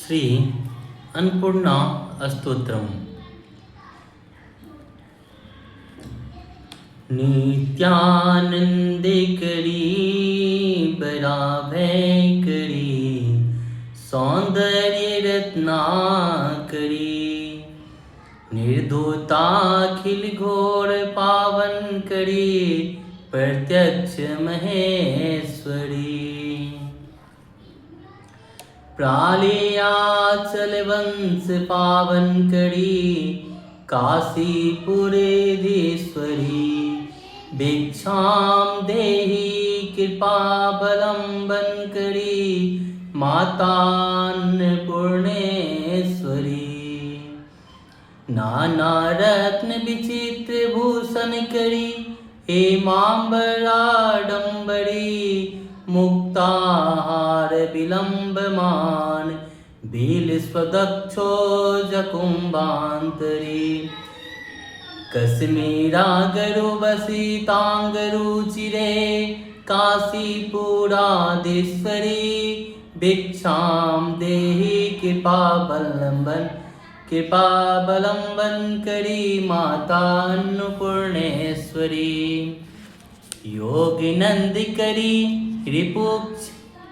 श्री अन्नपूर्णा स्तोत्रम। नित्यानंदे करी भयंकरी सौंदर्य रत्ना करी निर्धूताखिल घोर पावन करी प्रत्यक्ष महेश्वरी प्रालयाचल वंश पावन करी काशीपुरेधीश्वरी भिक्षाम देहि कृपावलंबन करी माता अन्नपूर्णेश्वरी नाना रत्न विचित्र भूषण करी हेमांबराडंबरी मुक्ताहार विलंबमान बिलस्वदक्षो जकुंभांतरी कश्मीरा गरु वसितांगरुचिरे काशीपुराधीश्वरी भिक्षां देहि कृपावलंबन करी माता अन्नपूर्णेश्वरी योगिनंद करी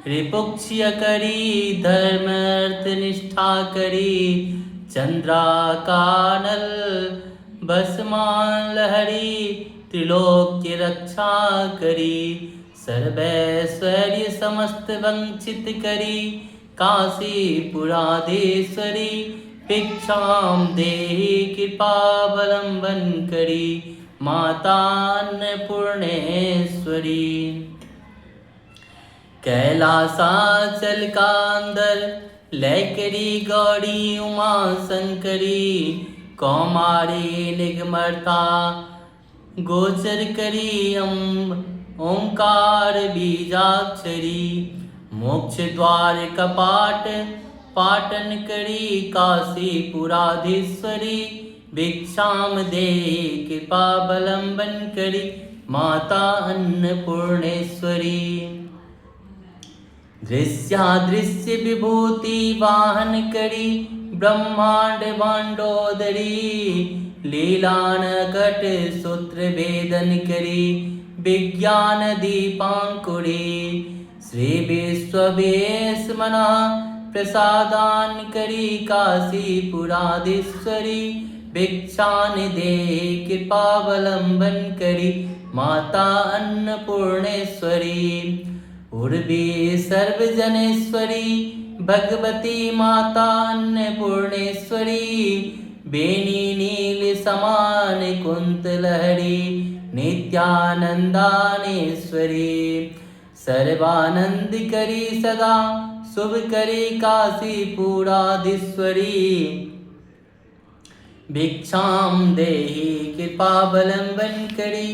रिपुक्ष्य करी धर्म अर्थ निष्ठा करी चंद्राकानल भस्मान लहरी त्रिलोक्य रक्षा करी सर्वैश्वर्य समस्त वंचित करी काशीपुराधीश्वरी भिक्षां देहि कृपावलंबन करी माता अन्नपूर्णेश्वरी कैलासाचल कांदर लैकरी गौरी उमा शंकरी कौमारी निगमर्ता गोचर करी ओंकार बीजाक्षरी मोक्ष द्वार कपाट पाटन करी काशीपुराधीश्वरी भिक्षाम देहि कृपावलंबन करी माता अन्नपूर्णेश्वरी दृश्यादृश्य विभूति वाहन करी ब्रह्मांड भांडोदरी लीलान कट सूत्र वेदन करी विज्ञान दीपांकुरी श्री विश्ववेश मना प्रसादान करी काशीपुराधीश्वरी भिक्षान देहि कृपावलंबन करी माता अन्नपूर्णेश्वरी उर्वी सर्वजनेश्वरी भगवती माता अन्नपूर्णेश्वरी बेनी नील समान कुंत लहरी नित्यानंदानेश्वरी सर्वानंद करी सदा शुभ करी काशीपुराधीश्वरी भिक्षां देहि कृपावलंबन करी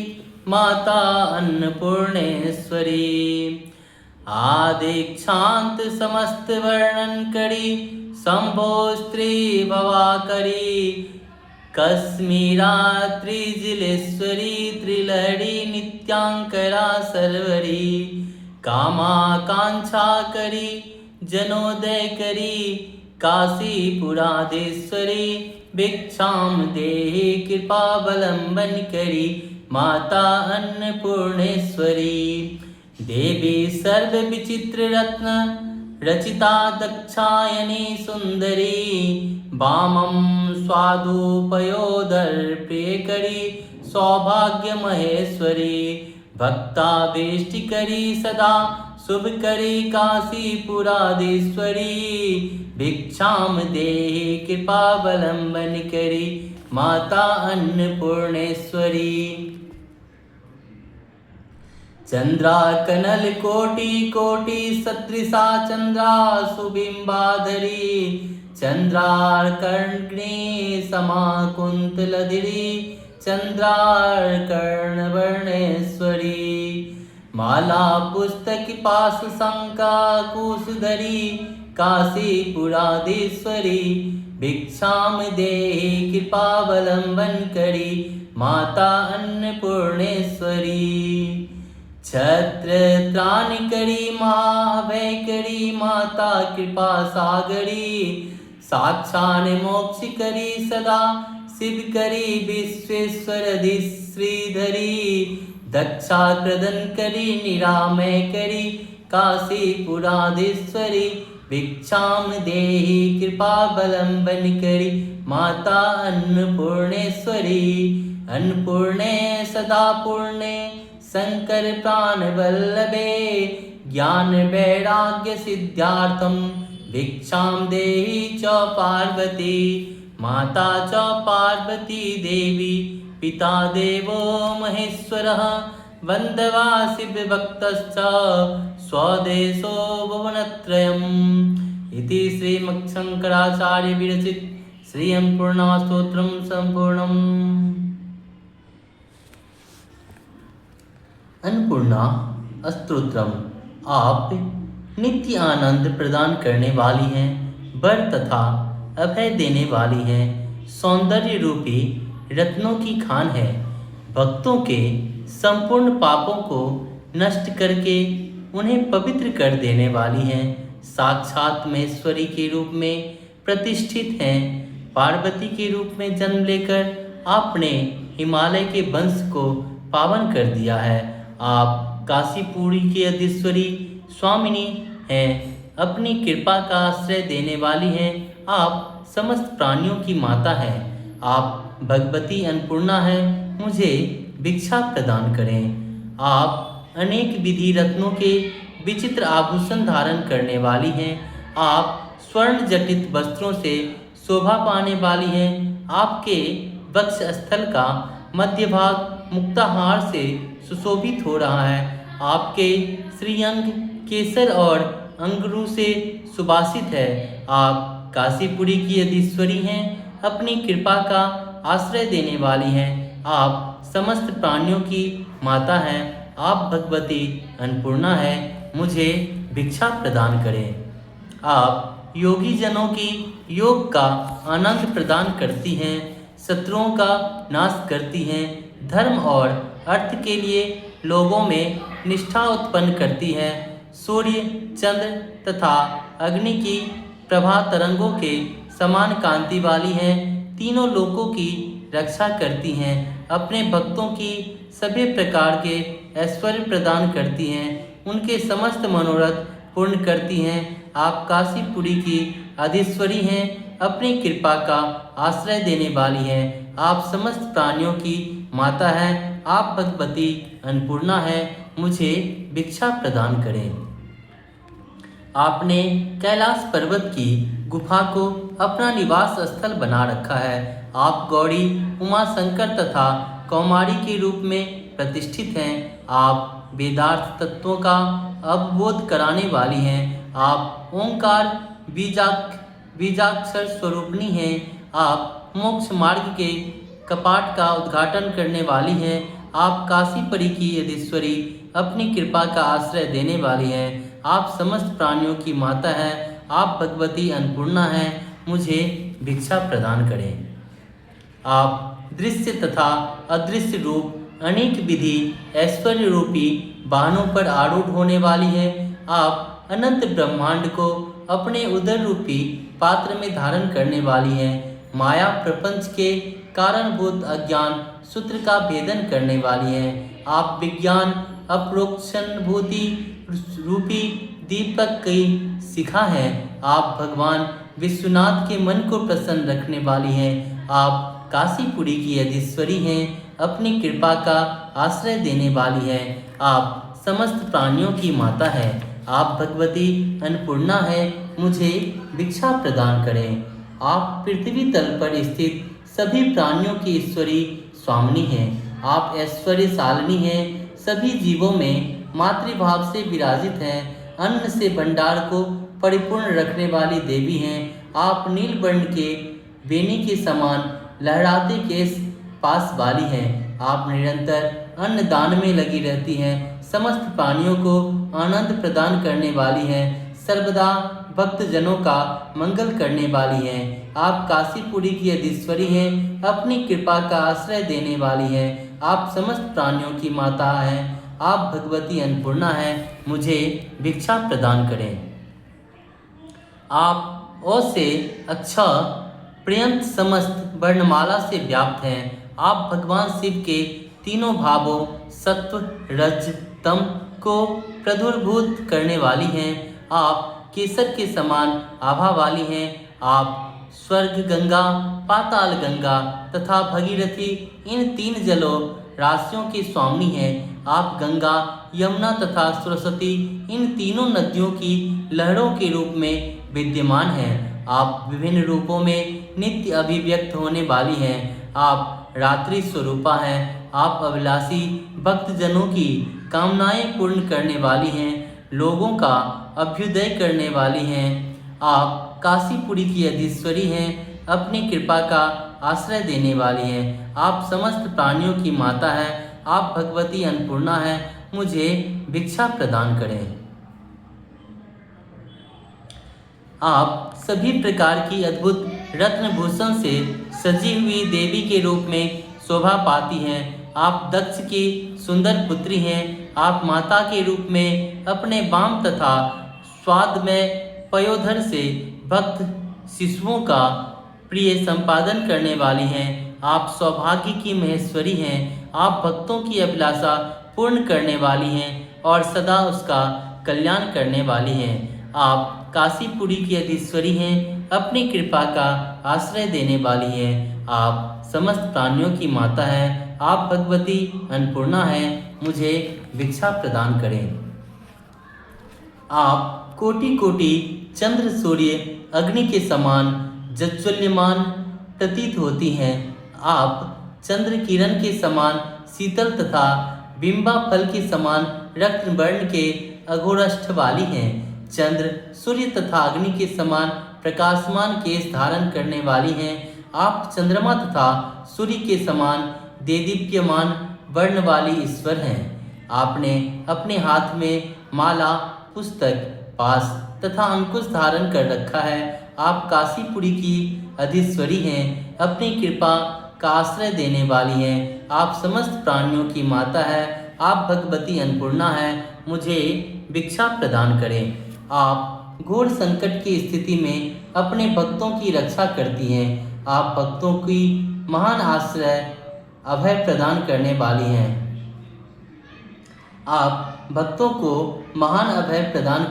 माता अन्नपूर्णेश्वरी आदिक्षांत समस्त वर्णन करी शंभो स्त्री भवा करी कश्मीरा त्रिजिलेश्वरी त्रिलहरी नित्यांकरा सर्वरी कामाकांक्षा करी जनोदय करी काशीपुराधीश्वरी भिक्षां देहि कृपावलंबन करी माता अन्नपूर्णेश्वरी देवी सर्व विचित्र रत्न रचिता दक्षायनी सुंदरी वामं स्वादुपयोदर प्रियकरी सौभाग्य महेश्वरी भक्ताभीष्टि करी सदा शुभ करी काशीपुराधीश्वरी भिक्षां देहि कृपावलंबन करी माता अन्नपूर्णेश्वरी चंद्रा कनल कोटि कोटि सदृशा चंद्रा सुबिंबाधरी चंद्रार्कर्णी समा कुंतलधरी चंद्रार्कर्णवर्णेश्वरी माला पुस्तक पास शंका कुशधरी काशीपुराधीश्वरी भिक्षां देहि कृपावलंबन करी माता अन्नपूर्णेश्वरी छत्र त्राणकरी माँ अभयकरी माता कृपा सागरी साक्षान मोक्ष करी सदा शिव करी विश्वेश्वरधि श्रीधरी दक्षा प्रदन करी निरामय करी काशीपुराधीश्वरी भिक्षाम देहि कृपा बलंबन करी माता अन्नपूर्णेश्वरी अन्नपूर्णे सदा पूर्णे शंकर प्राण वल्लभे ज्ञान वैराग्य सिद्धार्थम भिक्षाम देहि च पार्वती माता च पार्वती देवी पिता देवो महेश्वरः वन्दवा शिवभक्तश्च स्वदेशो भुवनत्रयम् इति श्रीमच्छंकराचार्य विरचित श्री अन्नपूर्णा स्तोत्रम संपूर्णम्। अन्नपूर्णा स्तोत्रम आप नित्य आनंद प्रदान करने वाली हैं, वर तथा अभय देने वाली हैं, सौंदर्य रूपी रत्नों की खान है, भक्तों के संपूर्ण पापों को नष्ट करके उन्हें पवित्र कर देने वाली हैं, साक्षात महेश्वरी के रूप में प्रतिष्ठित हैं। पार्वती के रूप में जन्म लेकर आपने हिमालय के वंश को पावन कर दिया है। आप काशीपुरी की अधीश्वरी स्वामिनी हैं, अपनी कृपा का आश्रय देने वाली हैं। आप समस्त प्राणियों की माता हैं। आप भगवती अन्नपूर्णा हैं, मुझे भिक्षा प्रदान करें। आप अनेक विधि रत्नों के विचित्र आभूषण धारण करने वाली हैं। आप स्वर्ण जटित वस्त्रों से शोभा पाने वाली हैं। आपके वक्ष स्थल का मध्य भाग मुक्ताहार से सुशोभित हो रहा है। आपके श्रीअंग केसर और अंगरू से सुबासित है। आप काशीपुरी की अधीश्वरी हैं, अपनी कृपा का आश्रय देने वाली हैं। आप समस्त प्राणियों की माता हैं। आप भगवती अन्नपूर्णा हैं, मुझे भिक्षा प्रदान करें। आप योगी जनों की योग का आनंद प्रदान करती हैं, शत्रुओं का नाश करती हैं, धर्म और अर्थ के लिए लोगों में निष्ठा उत्पन्न करती हैं। सूर्य, चंद्र तथा अग्नि की प्रभा तरंगों के समान कांति वाली हैं, तीनों लोकों की रक्षा करती हैं, अपने भक्तों की सभी प्रकार के ऐश्वर्य प्रदान करती हैं, उनके समस्त मनोरथ पूर्ण करती हैं। आप काशीपुरी की अधीश्वरी हैं, अपनी कृपा का आश्रय देने वाली हैं। आप समस्त प्राणियों की माता हैं। आप भगवती अन्नपूर्णा हैं, मुझे भिक्षा प्रदान करें। आपने कैलाश पर्वत की गुफा को अपना निवास स्थल बना रखा है। आप गौरी, उमा शंकर तथा कौमारी के रूप में प्रतिष्ठित हैं। आप वेदार्थ तत्वों का अवबोध कराने वाली हैं। आप ओंकार बीजाक्षर स्वरूपणी हैं। आप मोक्ष मार्ग के कपाट का उद्घाटन करने वाली हैं। आप काशीपुरी की अधीश्वरी, अपनी कृपा का आश्रय देने वाली हैं। आप समस्त प्राणियों की माता हैं। आप भगवती अन्नपूर्णा हैं, मुझे भिक्षा प्रदान करें। आप दृश्य तथा अदृश्य रूप अनेक विधि ऐश्वर्य रूपी वाहनों पर आरूढ़ होने वाली हैं। आप अनंत ब्रह्मांड को अपने उदर रूपी पात्र में धारण करने वाली हैं। माया प्रपंच के कारणभूत अज्ञान सूत्र का भेदन करने वाली हैं। आप विज्ञान अपरोक्षानुभूति रूपी दीपक की शिखा हैं। आप भगवान विश्वनाथ के मन को प्रसन्न रखने वाली हैं। आप काशीपुरी की अधीश्वरी हैं, अपनी कृपा का आश्रय देने वाली हैं। आप समस्त प्राणियों की माता हैं। आप भगवती अन्नपूर्णा हैं, मुझे भिक्षा प्रदान करें। आप पृथ्वी तल पर स्थित सभी प्राणियों की ईश्वरी स्वामिनी हैं। आप ऐश्वर्यशालिनी हैं, सभी जीवों में मातृभाव से विराजित हैं। अन्न से भंडार को परिपूर्ण रखने वाली देवी हैं। आप नील वर्ण के बेनी के समान लहराते केश पास वाली हैं। आप निरंतर अन्न दान में लगी रहती हैं। समस्त प्राणियों को आनंद प्रदान करने वाली हैं। सर्वदा भक्तजनों का मंगल करने वाली हैं। आप काशीपुरी की अधीश्वरी हैं, अपनी कृपा का आश्रय देने वाली हैं। आप समस्त प्राणियों की माता हैं। आप भगवती अन्नपूर्णा हैं, मुझे भिक्षा प्रदान करें। आप ओ से अच्छा पर्यंत समस्त वर्णमाला से व्याप्त हैं। आप भगवान शिव के तीनों भावों सत्व रज तम को प्रादुर्भूत करने वाली हैं। आप केसर के समान आभा वाली हैं। आप स्वर्ग गंगा, पाताल गंगा तथा भगीरथी इन तीन जलों राशियों की स्वामिनी हैं। आप गंगा, यमुना तथा सरस्वती इन तीनों नदियों की लहरों के रूप में विद्यमान हैं। आप विभिन्न रूपों में नित्य अभिव्यक्त होने वाली हैं। आप रात्रि स्वरूपा हैं। आप अभिलाषी भक्तजनों की कामनाएं पूर्ण करने वाली हैं, लोगों का अभ्युदय करने वाली हैं। आप काशीपुरी की अधीश्वरी हैं, अपनी कृपा का आश्रय देने वाली हैं। आप समस्त प्राणियों की माता हैं। आप भगवती अन्नपूर्णा हैं, मुझे भिक्षा प्रदान करें। आप सभी प्रकार की अद्भुत रत्नभूषण से सजी हुई देवी के रूप में शोभा पाती हैं। आप दक्ष की सुंदर पुत्री हैं। आप माता के रूप में अपने वाम तथा स्वाद में पयोधर से भक्त शिशुओं का प्रिय संपादन करने वाली हैं। आप सौभाग्य की महेश्वरी हैं। आप भक्तों की अभिलाषा पूर्ण करने वाली हैं और सदा उसका कल्याण करने वाली हैं। आप काशीपुरी की अधीश्वरी हैं, अपनी कृपा का आश्रय देने वाली हैं। आप समस्त प्राणियों की माता हैं। आप भगवती अन्नपूर्णा हैं, मुझे भिक्षा प्रदान करें। आप कोटि कोटि चंद्र सूर्य अग्नि के समान जज्वल्यमान प्रतीत होती हैं। आप चंद्र किरण के समान शीतल तथा बिंबा फल के समान रक्त वर्ण के अघोरष्ठ वाली हैं। चंद्र सूर्य तथा अग्नि के समान प्रकाशमान केश धारण करने वाली हैं। आप चंद्रमा तथा सूर्य के समान देदीप्यमान वर्ण वाली ईश्वर हैं। आपने अपने हाथ में माला, पुस्तक, पास तथा अंकुश धारण कर रखा है। आप काशीपुरी की अधीश्वरी हैं, अपनी कृपा का आश्रय देने वाली हैं। आप समस्त प्राणियों की माता है। आप भगवती अन्नपूर्णा हैं, मुझे भिक्षा प्रदान करें। आप घोर संकट की स्थिति में अपने भक्तों की रक्षा करती हैं। आप भक्तों की महान आश्रय अभय प्रदान करने वाली हैं। आप भक्तों को महान अभय प्रदान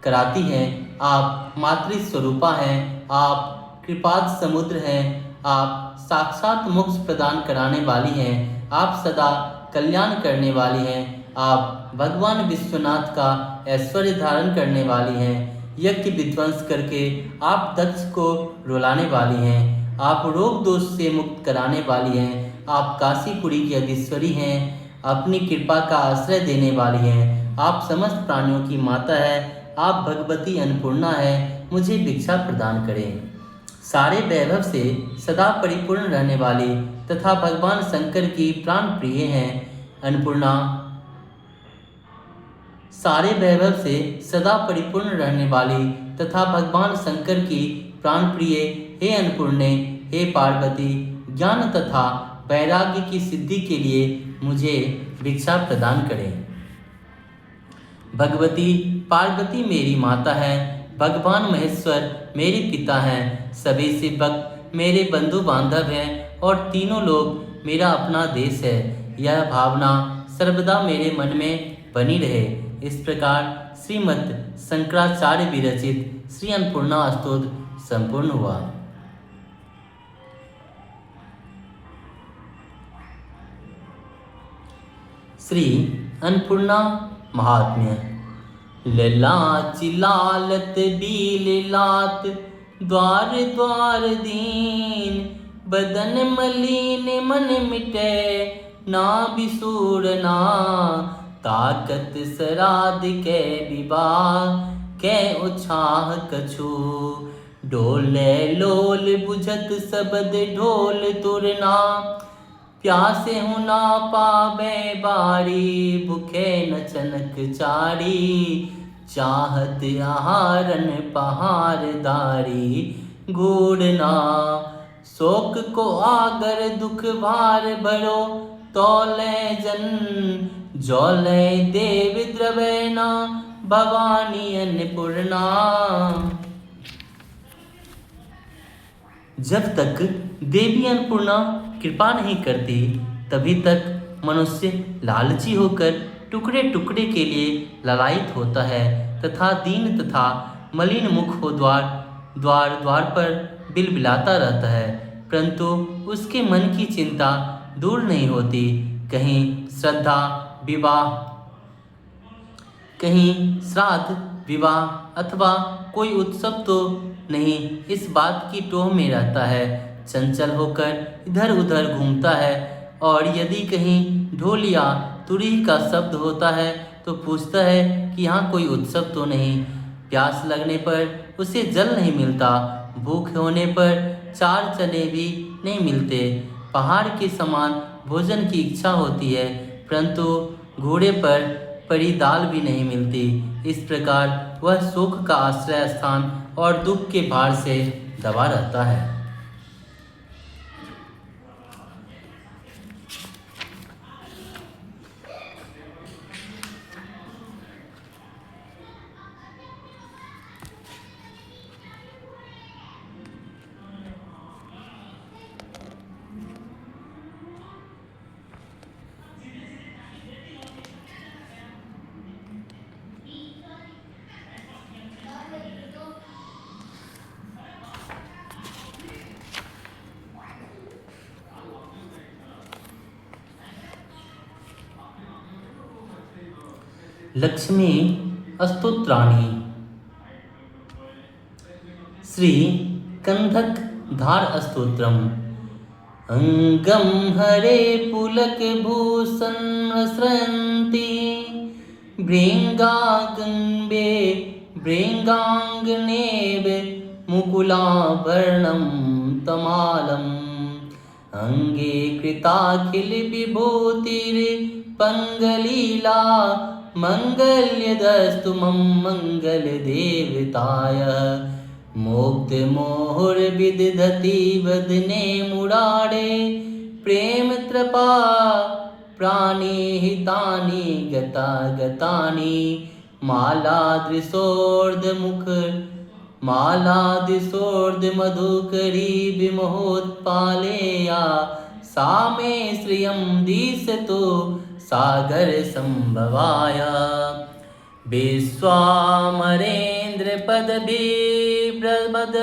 कराती हैं। आप मातृ स्वरूपा हैं। आप कृपाद समुद्र हैं। आप साक्षात मोक्ष प्रदान कराने वाली हैं। आप सदा कल्याण करने वाली हैं। आप भगवान विश्वनाथ का ऐश्वर्य धारण करने वाली हैं। यज्ञ विध्वंस करके आप दक्ष को रुलाने वाली हैं। आप रोग दोष से मुक्त कराने वाली हैं। आप काशीपुरी की अधीश्वरी हैं, अपनी कृपा का आश्रय देने वाली हैं। आप समस्त प्राणियों की माता है। आप भगवती अन्नपूर्णा है, मुझे भिक्षा प्रदान करें। सारे वैभव से सदा परिपूर्ण रहने वाली तथा भगवान शंकर की प्राण प्रिय हैं। अन्नपूर्णा सारे वैभव से सदा परिपूर्ण रहने वाली तथा भगवान शंकर की प्राण प्रिय हे अन्नपूर्णे, हे पार्वती, ज्ञान तथा वैराग्य की सिद्धि के लिए मुझे भिक्षा प्रदान करें। भगवती पार्वती मेरी माता है। भगवान महेश्वर मेरे पिता हैं। सभी शिव भक्त मेरे बंधु बांधव हैं और तीनों लोग मेरा अपना देश है। यह भावना सर्वदा मेरे मन में बनी रहे। इस प्रकार श्रीमद् शंकराचार्य विरचित श्री अन्नपूर्णा स्तोत्र संपूर्ण हुआ। श्री अन्नपूर्णा महात्म्य। ललाची लालत बील लात, द्वार द्वार दीन, बदन मलिन मन मिटे, ना बिसूरना, ताकत सराद के विवाह, के उछाह कछु, डोले लोल बुझत सबद ढोल तुरना, प्यासे हूँ ना पावे बारी, भूखे न चनक चारी, चाहत आहारन पहारदारी, घूरना, शोक को आगर दुख भार भरो, तौले जन जौलय देव द्रवैना भवानी अन्नपूर्णा। जब तक देवी अन्नपूर्णा कृपा नहीं करती तभी तक मनुष्य लालची होकर टुकड़े टुकड़े के लिए ललायित होता है तथा दीन तथा मलिन मुख हो द्वार द्वार द्वार पर बिलबिलाता रहता है, परंतु उसके मन की चिंता दूर नहीं होती। कहीं श्रद्धा विवाह, कहीं श्राद्ध विवाह अथवा कोई उत्सव तो नहीं, इस बात की टोह में रहता है। चंचल होकर इधर उधर घूमता है और यदि कहीं ढोल या तुरी का शब्द होता है तो पूछता है कि यहाँ कोई उत्सव तो नहीं। प्यास लगने पर उसे जल नहीं मिलता, भूख होने पर चार चने भी नहीं मिलते। पहाड़ के समान भोजन की इच्छा होती है, परंतु घोड़े पर पड़ी दाल भी नहीं मिलती। इस प्रकार वह सुख का आश्रय स्थान और दुख के भार से दबा रहता है। लक्ष्मी स्तोत्राणि। श्री कंधक धार स्तोत्रम। अंगम हरे पुलक भूषण स्रयन्ति भृंगागंबे भृंगांगनेव मुकुलाभरणं तमालम्। अंगे कृताखिल विभूतिर्पङ्गलीला मंगल्यदस्तु मम मंगल देवताय। मोक्तिर्मोहुर्विदधति वदने मुरारे प्रेम त्रपा प्राणिहितानि गतागतानि। मालादिशोर्ध्वमधुकरी विमोहोत्पालेया सा मे श्रियं दिशतु सागर संभवाय। विश्वामरेन्द्र पदभिप्रमद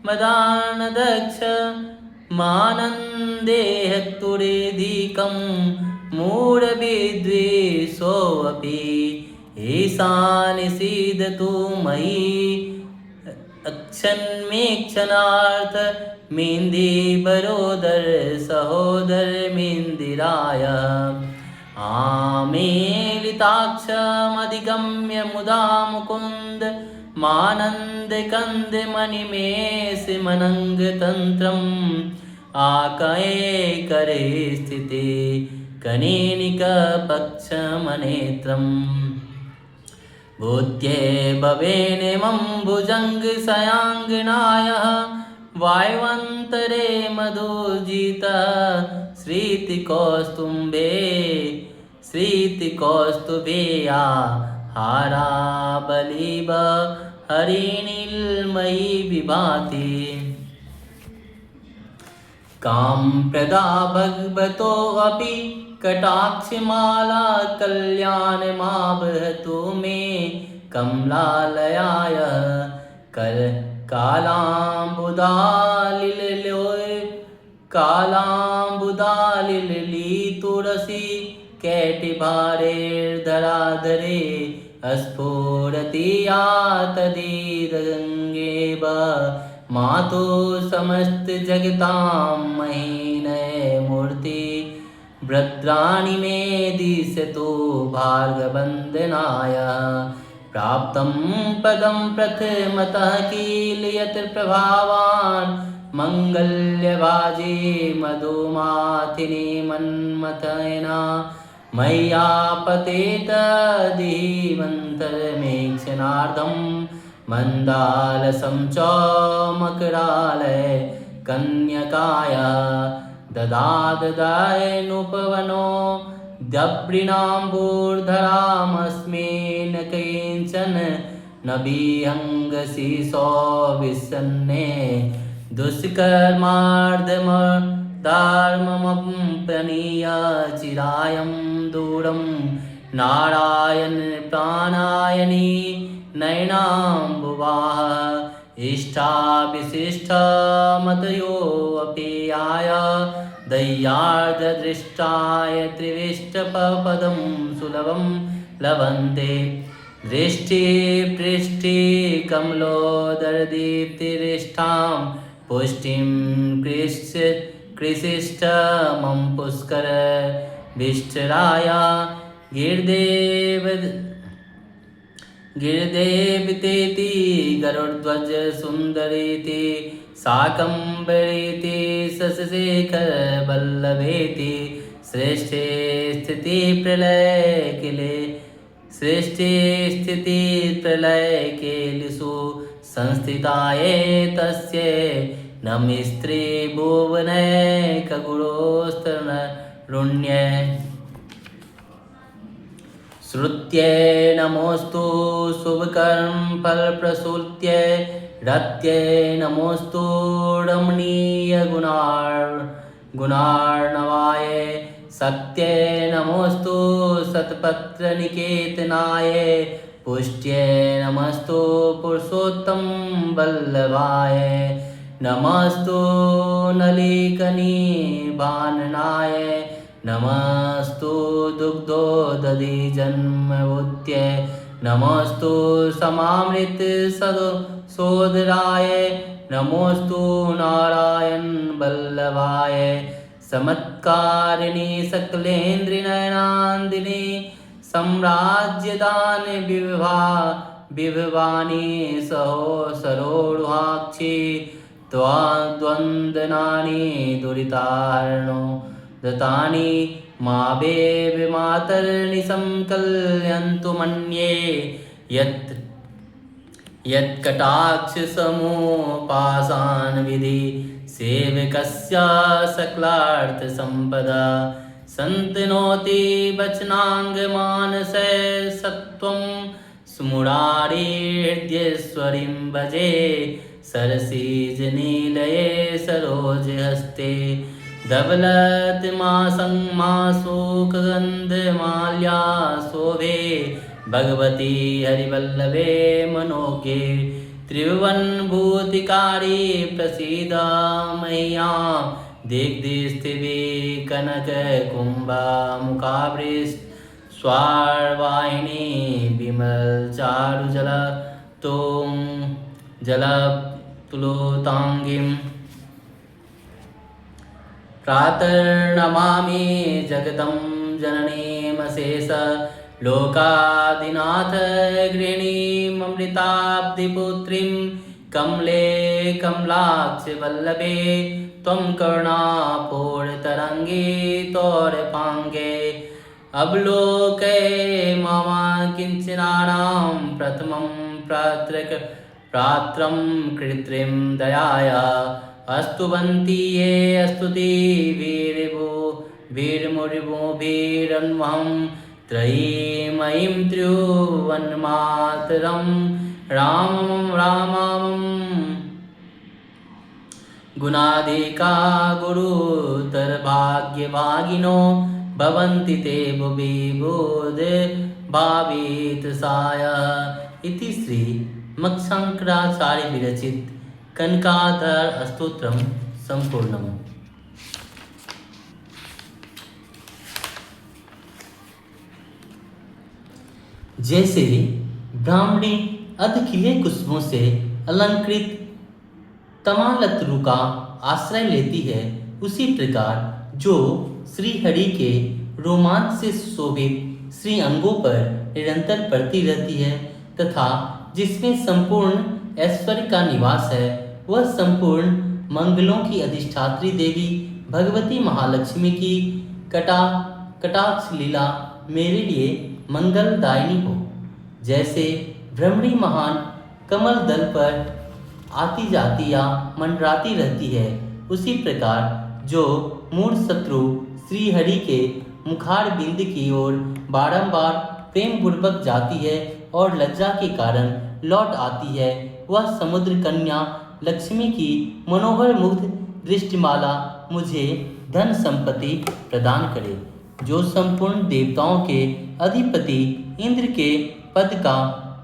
मदानदक्ष मानन्देह तुरेधिकं मूढविद्वेषोऽपि। ईशानिसीदतु मयि अक्षन्मेक्षणार्थ मेन्दिवरोदर सहोदर मेन्दिराय। आमीलिताक्षमधिगम्य मुदा मुकुन्द मानन्दकन्द मणिमेषमनङ्गतन्त्रम्। आकये करे स्थिते कनेनिकपक्षमनेत्रम्। भूत्ये भवेनेमं भुजङ्गशयाङ्गनायः वायुवन्तरे मधुजितः श्रीतिकौस्तुभेया हाराबलिव हरिनीलमयी विभाति। कामप्रदा भगवतोऽपि कटाक्षमाला कल्याणमावहतु मे कमलालयाय। कालाम्बुदालिलितुरसि कैटिभारेर्धराधरे स्फुरति या तदिदगङ्गेव। मातु समस्तजगतां महीनयमूर्ति भद्राणि मे दिशतु भार्गवन्दनाय। प्राप्तं पदं प्रथमतः किल यत्र प्रभावान् मङ्गल्यभाजे मधुमाथिने मन्मथेना। मय्यापतेत दिवन्तरमेक्षणार्धं मन्दालसं च मकरालय कन्यकाय। ददाददायनुपवनो द्यवृणाम्बूर्धरामस्मे न किञ्चन न विहङ्गशीर्षो विसन्ने दुष्कर्मार्धमदार्ममपनीय चिरायं दूरं नारायण प्राणायनी नयनाम्बुवाः इष्टाविशिष्टमतयोऽप्याय दय्यार्धदृष्टाय त्रिविष्टपदं सुलभं लभन्ते दृष्टिपृष्टि कमलोदरदीप्तिरिष्टां पुष्टिं कृशिष्टमं पुष्कर विष्टराय गिरिदेवतेति गरुड्ध्वज सुन्दरेति शाकम्भरीति शशिशेखर वल्लभेति श्रेष्ठे स्थिति प्रलय केलिषु संस्थिताये तस्ये नमस्त्री भुवने खगुरोस्तरुण्ये श्रुत्यै नमोऽस्तु शुभकर्मफलप्रसूत्यै रत्यै नमोऽस्तु रमणीयगुणार्णवाय शक्त्यै नमोऽस्तु शतपत्रनिकेतनाय पुष्ट्यै नमस्तु पुरुषोत्तम वल्लभाय नमस्तु नलिकनिबाननाय नमस्तु दुग्धोदधि जन्मभूत्यै नमस्तु समामृत सोदराय नमोस्तु नारायण वल्लभाय चमत्कारिणी सकलेन्द्रिनयनान्दिनी साम्राज्यदान विभवानी सरोरुहाक्षी द्वन्द्वनानि दुरितारणो दतानि मा मातर्निशं कल्यन्तु मन्ये यत्कटाक्षसमुपासानविधि सेवकस्य सकलार्थसम्पदा सन्तनोति वचनाङ्गमानसे सत्त्वं सुमुरारिहृद्येश्वरीं भजे सरसीजनीलये सरोजहस्ते धवलतमासङ्मासुकगन्धमाल्या शोभे भगवती हरिवल्लभे मनोज्ञे त्रिभुवनभूतिकारी प्रसीद मह्यां दिग्दिस्थिवे कनककुम्भमुखाभृत् स्वार्वाहिनी जलप्लुताङ्गीं प्रातर्नमामि जगतं जननीमशेष लोकादिनाथ गृहिणीममृताब्धिपुत्रीं कमले कमलाक्ष वल्लभे त्वं करुणापूर्णतरङ्गे तौरपाङ्गे अवलोके मम किञ्चनानां प्रथमं प्रात्रं कृत्रिं दयाया अस्तुवन्ति ये स्तुति वीरमुर्मुभिरन्वहं त्रयीमयीं त्रिभुवनमातरं रामं गुणाधिका गुरुतरभाग्यभागिनो भवन्ति ते भुवि बोधभावितसाय इति श्री मत्स्यशंकराचार्य विरचित कनकाधर स्तोत्रम संपूर्णम। जैसे ब्राह्मणी अधखिले कुसुमों से अलंकृत तमालत्रु का आश्रय लेती है, उसी प्रकार जो श्री हरि के रोमांच से शोभित श्री अंगों पर निरंतर पड़ती रहती है तथा जिसमें संपूर्ण ऐश्वर्य का निवास है, वह संपूर्ण मंगलों की अधिष्ठात्री देवी भगवती महालक्ष्मी की कटाक्ष लीला मेरे लिए मंगलदायिनी हो। जैसे भ्रमणी महान कमल दल पर आती जाती या मंडराती रहती है, उसी प्रकार जो मूढ़ शत्रु श्री हरि के मुखार बिंद की ओर बारंबार प्रेम पूर्वक जाती है और लज्जा के कारण लौट आती है, वह समुद्र कन्या लक्ष्मी की मनोहर मुग्ध दृष्टिमाला मुझे धन संपत्ति प्रदान करे, जो संपूर्ण देवताओं के अधिपति इंद्र के पद का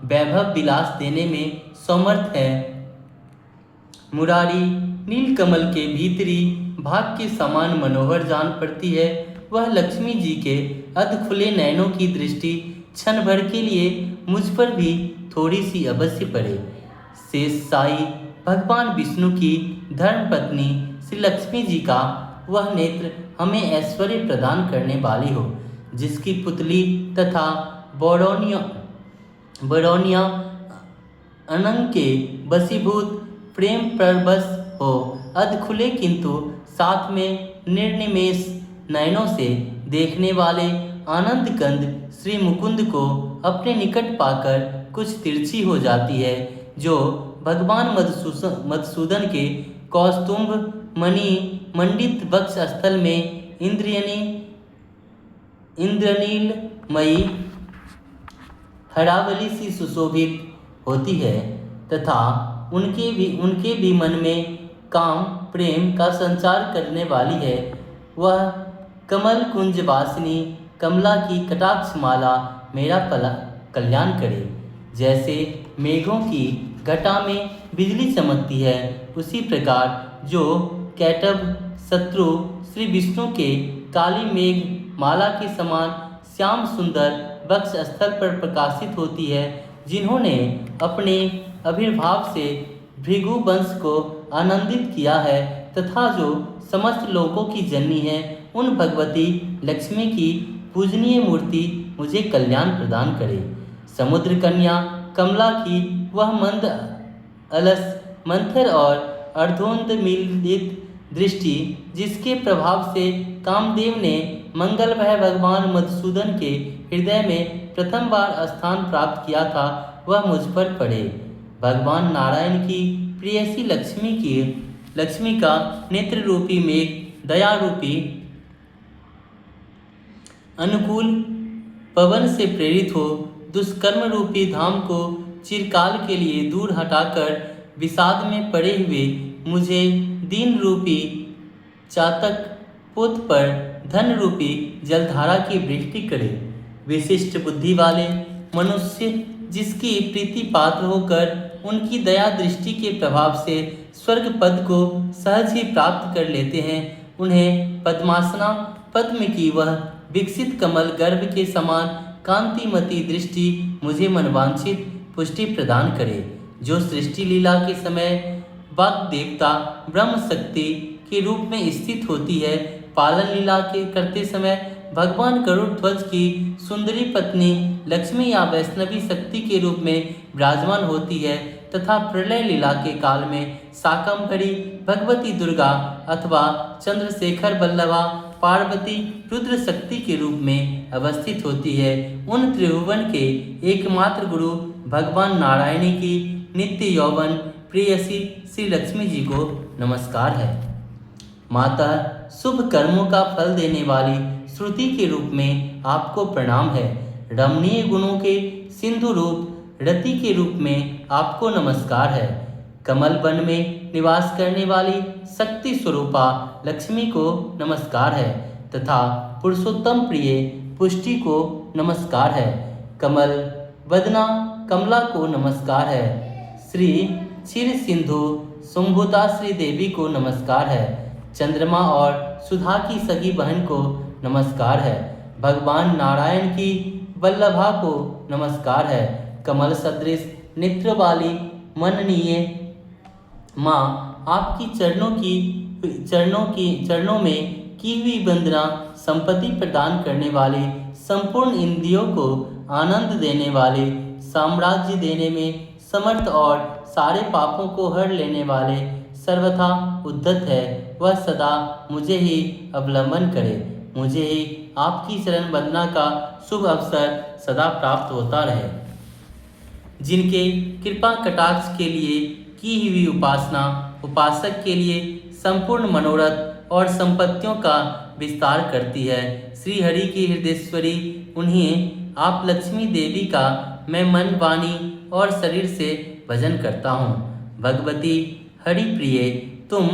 वैभव विलास देने में समर्थ है। मुरारी नीलकमल के भीतरी भाग के समान मनोहर जान पड़ती है। वह लक्ष्मी जी के अधखुले नयनों की दृष्टि क्षण भर के लिए मुझ पर भी थोड़ी सी अवश्य पड़े। शेष साई भगवान विष्णु की धर्मपत्नी श्री लक्ष्मी जी का वह नेत्र हमें ऐश्वर्य प्रदान करने वाली हो, जिसकी पुतली तथा बरौनिया अनंग के वशीभूत प्रेम परवश हो, अधखुले किंतु साथ में निर्निमेष नयनों से देखने वाले आनंद कंद श्री मुकुंद को अपने निकट पाकर कुछ तिरछी हो जाती है, जो भगवान मधुसूदन के कौस्तुभ मणि मंडित वक्ष स्थल में इंद्रनीलमयी हरावली सी सुशोभित होती है तथा उनके भी मन में काम प्रेम का संचार करने वाली है। वह कमल कुंज वासिनी कमला की कटाक्ष माला मेरा कल्याण करे। जैसे मेघों की घटा में बिजली चमकती है, उसी प्रकार जो कैटभ शत्रु श्री विष्णु के काली मेघ माला के समान श्याम सुंदर वक्ष स्थल पर प्रकाशित होती है, जिन्होंने अपने आविर्भाव से भृगु वंश को आनंदित किया है तथा जो समस्त लोकों की जननी है, उन भगवती लक्ष्मी की पूजनीय मूर्ति मुझे कल्याण प्रदान करे। समुद्र कन्या कमला की वह मंद अलस मंथर और अर्धोन्मिलित दृष्टि, जिसके प्रभाव से कामदेव ने मंगल भय भगवान मधुसूदन के हृदय में प्रथम बार स्थान प्राप्त किया था, वह मुझ पर पड़े। भगवान नारायण की प्रेयसी लक्ष्मी का नेत्र रूपी मेघ दया रूपी अनुकूल पवन से प्रेरित हो दुष्कर्म रूपी धाम को चिरकाल के लिए दूर हटाकर विषाद में पड़े हुए मुझे दीन रूपी चातक पोत पर धन रूपी जलधारा की वृष्टि करे। विशिष्ट बुद्धि वाले मनुष्य जिसकी प्रीति पात्र होकर उनकी दया दृष्टि के प्रभाव से स्वर्ग पद को सहज ही प्राप्त कर लेते हैं, उन्हें पद्मासना पद्म की वह विकसित कमल गर्भ के समान कांतिमती दृष्टि मुझे मनवांछित पुष्टि प्रदान करे। जो सृष्टि लीला के समय वाग देवता ब्रह्म शक्ति के रूप में स्थित होती है, पालन लीला के करते समय भगवान गरुड़ ध्वज की सुंदरी पत्नी लक्ष्मी या वैष्णवी शक्ति के रूप में विराजमान होती है तथा प्रलय लीला के काल में शाकंभरी भगवती दुर्गा अथवा चंद्रशेखर वल्लभा पार्वती रुद्र शक्ति के रूप में अवस्थित होती है। उन त्रिभुवन के एकमात्र गुरु भगवान नारायणी की नित्य यौवन प्रेयसी श्री लक्ष्मी जी को नमस्कार है। माता शुभ कर्मों का फल देने वाली श्रुति के रूप में आपको प्रणाम है। रमणीय गुणों के सिंधु रूप रति के रूप में आपको नमस्कार है। कमल वन में निवास करने वाली शक्ति स्वरूपा लक्ष्मी को नमस्कार है तथा पुरुषोत्तम प्रिय पुष्टि को नमस्कार है। कमल वदना कमला को नमस्कार है। श्री क्षीर सिंधु शुंभुता श्री देवी को नमस्कार है। चंद्रमा और सुधा की सगी बहन को नमस्कार है। भगवान नारायण की वल्लभा को नमस्कार है। कमल सदृश नेत्र वाली मननीय माँ आपकी चरणों में की हुई वंदना संपत्ति प्रदान करने वाले, संपूर्ण इंद्रियों को आनंद देने वाले, साम्राज्य देने में समर्थ और सारे पापों को हर लेने वाले सर्वथा उद्धत है। वह सदा मुझे ही अवलंबन करे, मुझे ही आपकी शरण वंदना का शुभ अवसर सदा प्राप्त होता रहे। जिनके कृपा कटाक्ष के लिए की हुई उपासना उपासक के लिए संपूर्ण मनोरथ और संपत्तियों का विस्तार करती है। श्री हरि की हृदयेश्वरी उन्हें आप लक्ष्मी देवी का मैं मन, वाणी और शरीर से भजन करता हूँ। भगवती हरि प्रिय, तुम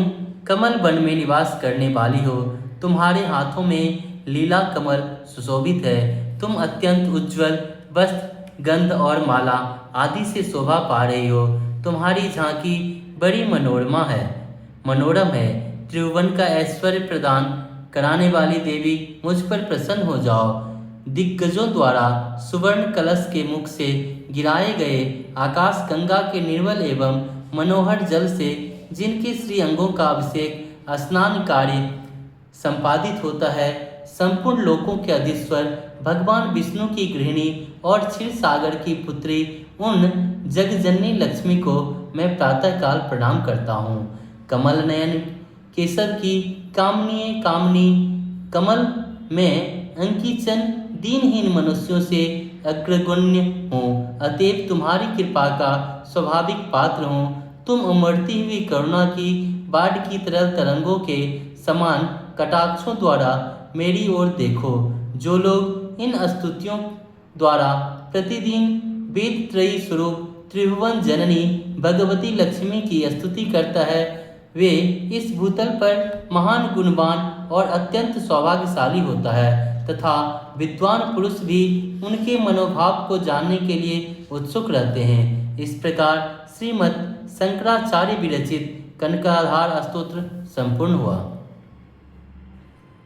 कमल वन में निवास करने वाली हो। तुम्हारे हाथों में लीला कमल सुशोभित है। तुम अत्यंत उज्ज्वल वस्त्र, गंध और माला आदि से शोभा पा रही हो। तुम्हारी झांकी बड़ी मनोरम है। त्रिभुवन का ऐश्वर्य प्रदान कराने वाली देवी, मुझ पर प्रसन्न हो जाओ। दिग्गजों द्वारा सुवर्ण कलश के मुख से गिराए गए आकाश गंगा के निर्मल एवं मनोहर जल से जिनके श्री अंगों का अभिषेक स्नान कार्य संपादित होता है, संपूर्ण लोकों के अधीश्वर भगवान विष्णु की गृहिणी और क्षीर सागर की पुत्री उन जगजननी लक्ष्मी को मैं प्रातःकाल प्रणाम करता हूँ। कमल नयन केसर की कामनी कमल में अंकिचन दीनहीन मनुष्यों से अग्रगण्य हूँ, अतएव तुम्हारी कृपा का स्वाभाविक पात्र हूँ। तुम उमड़ती हुई करुणा की बाढ़ की तरह तरंगों के समान कटाक्षों द्वारा मेरी ओर देखो। जो लोग इन स्तुतियों द्वारा प्रतिदिन वेद त्रयी स्वरूप त्रिभुवन जननी भगवती लक्ष्मी की स्तुति करता है, वे इस भूतल पर महान गुणवान और अत्यंत सौभाग्यशाली होता है तथा विद्वान पुरुष भी उनके मनोभाव को जानने के लिए उत्सुक रहते हैं। इस प्रकार श्रीमद् शंकराचार्य विरचित कनकाधार स्तोत्र संपूर्ण हुआ।